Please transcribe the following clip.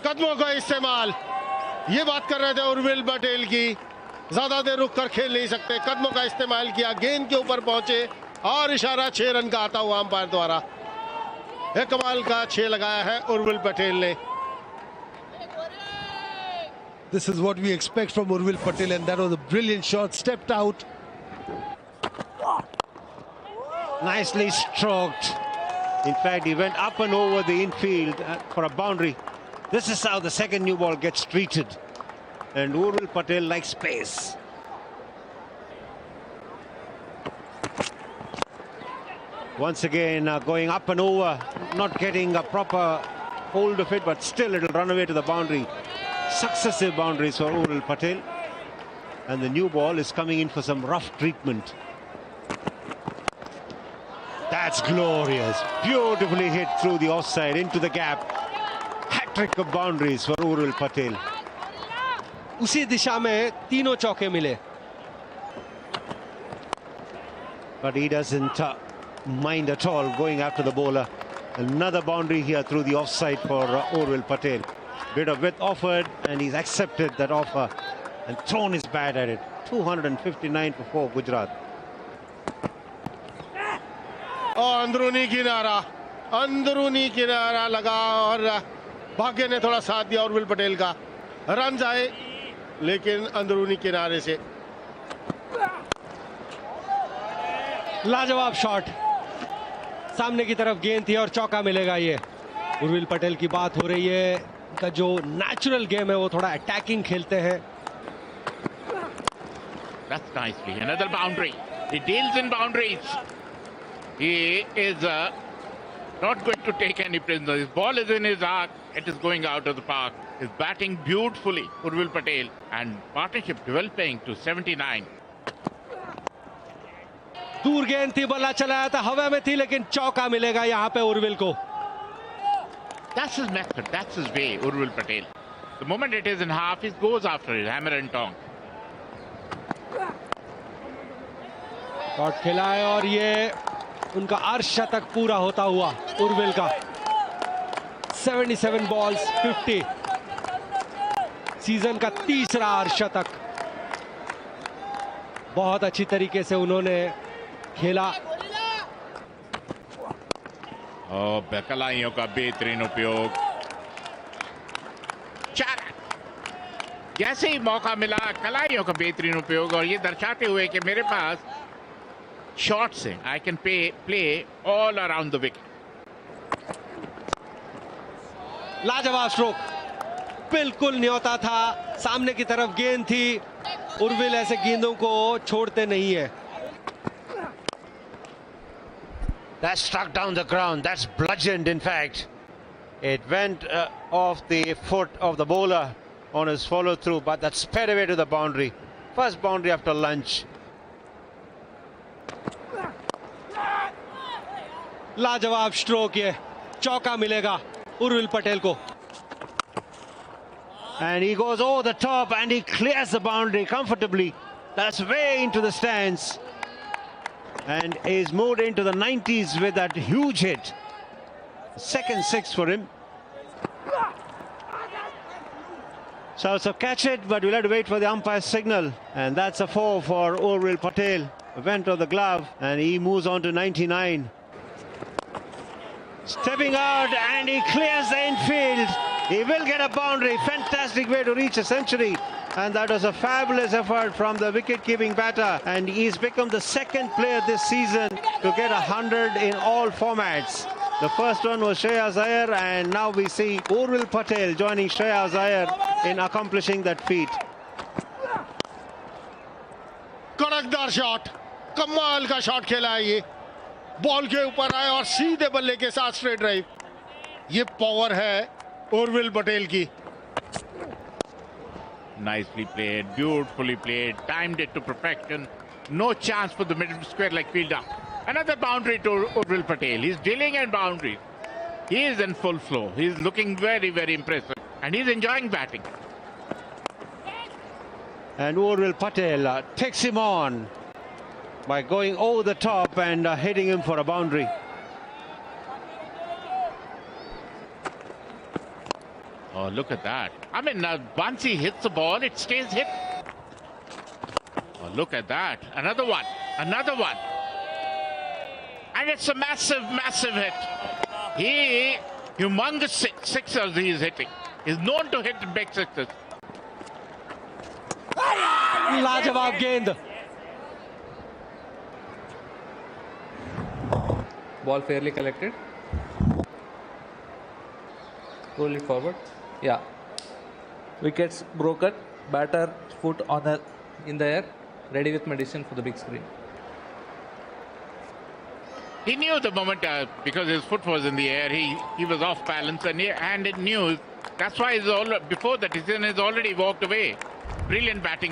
कदमों का इस्तेमाल, ये बात कर रहे थे उर्विल पटेल की, ज्यादा देर रुक कर खेल नहीं सकते। कदमों का इस्तेमाल किया, गेंद के ऊपर पहुंचे और इशारा 6 रन का आता हुआ अंपायर द्वारा। एक कमाल का 6 लगाया है उर्विल पटेल ने। This is what we expect from Urvil Patel, and that was a brilliant shot. Stepped out. Nicely stroked. In fact, he went up and over the infield for a boundary. This is how the second new ball gets treated. And Urvil Patel likes pace. Once again, going up and over, not getting a proper hold of it, but still it'll run away to the boundary. Successive boundaries for Urvil Patel, and the new ball is coming in for some rough treatment. That's glorious, beautifully hit through the offside into the gap. Hat-trick of boundaries for Urvil Patel. उसी दिशा में तीनों चौके मिले. But he doesn't mind at all going after the bowler. Another boundary here through the offside for Urvil Patel. Bit of width offered, and he's accepted that offer and thrown his bat at it. 259 for 4 Gujarat. और अंदरूनी किनारा लगा और भाग्य ने थोड़ा साथ दिया उर्विल पटेल का। रन आए लेकिन अंदरूनी किनारे से। लाजवाब शॉट, सामने की तरफ गेंद थी और चौका मिलेगा। ये उर्विल पटेल की बात हो रही है, उनका जो नेचुरल गेम है वो थोड़ा अटैकिंग खेलते हैं। That's nicely. Another boundary. He deals in boundaries. He is not going to take any prisoners. His ball is in his arc. It is going out of the park. He's batting beautifully, Urvil Patel, and partnership developing to 79. दूर गेंद थी, बल्ला चलाया था, हवा में थी, लेकिन चौका मिलेगा यहाँ पे उर्विल को। That's his method. That's his way, Urvil Patel. The moment it is in half, he goes after it, hammer and tong. Shot खेला है और ये उनका अर्धशतक पूरा होता हुआ उर्विल का। 77 बॉल्स 50, सीजन का तीसरा अर्धशतक। बहुत अच्छी तरीके से उन्होंने खेला। कलाइयों का बेहतरीन उपयोग। जैसे ही मौका मिला, कलाइयों का बेहतरीन उपयोग, और ये दर्शाते हुए कि मेरे पास शॉट्स हैं, I can play all around the wicket. लाजवाब स्ट्रोक, बिल्कुल न्योता था, सामने की तरफ गेंद थी। उर्विल ऐसे गेंदों को छोड़ते नहीं है। That struck down the ground. That's bludgeoned, in fact. It went off the foot of the bowler on his follow through, but that sped away to the boundary. First boundary after lunch. लाजवाब stroke, ये चौका मिलेगा उर्विल पटेल को। And he goes over the top and he clears the boundary comfortably. That's way into the stands. And is moved into the 90s with that huge hit. Second 6 for him. So catch it, but we'll have to wait for the umpire's signal. And that's a 4 for Urvil Patel. Went on the glove and he moves on to 99. Stepping out and he clears the infield. He will get a boundary. Fantastic way to reach a century. And that was a fabulous effort from the wicket-keeping batter. And he's become the second player this season to get 100 in all formats. The first one was Shreyas Iyer, and now we see Urvil Patel joining Shreyas Iyer in accomplishing that feat. कड़कदार shot, कमाल का shot खेला है ये। Ball के ऊपर आए और सीधे बल्ले के साथ स्ट्रेट ड्राइव। ये पावर है उर्विल पटेल की। Nicely played, beautifully played, timed it to perfection. No chance for the middle square leg fielder. Another boundary to Urvil Patel. He's dealing in boundaries. He is in full flow. He's looking very, very impressive. And he's enjoying batting. And Urvil Patel takes him on by going over the top and hitting him for a boundary. Oh, look at that. I mean, once he hits the ball, it stays hit. Oh, look at that. Another one. Another one. And it's a massive, massive hit. Humongous sixers he is hitting. He's known to hit big sixes. लाजवाब गेंद. Ball fairly collected. Roll it forward. Yeah. Wickets broken. Batter foot on in the air. Ready with medicine for the big screen. He knew the moment because his foot was in the air, he was off balance and it knew. That's why before the decision has already walked away. Brilliant batting.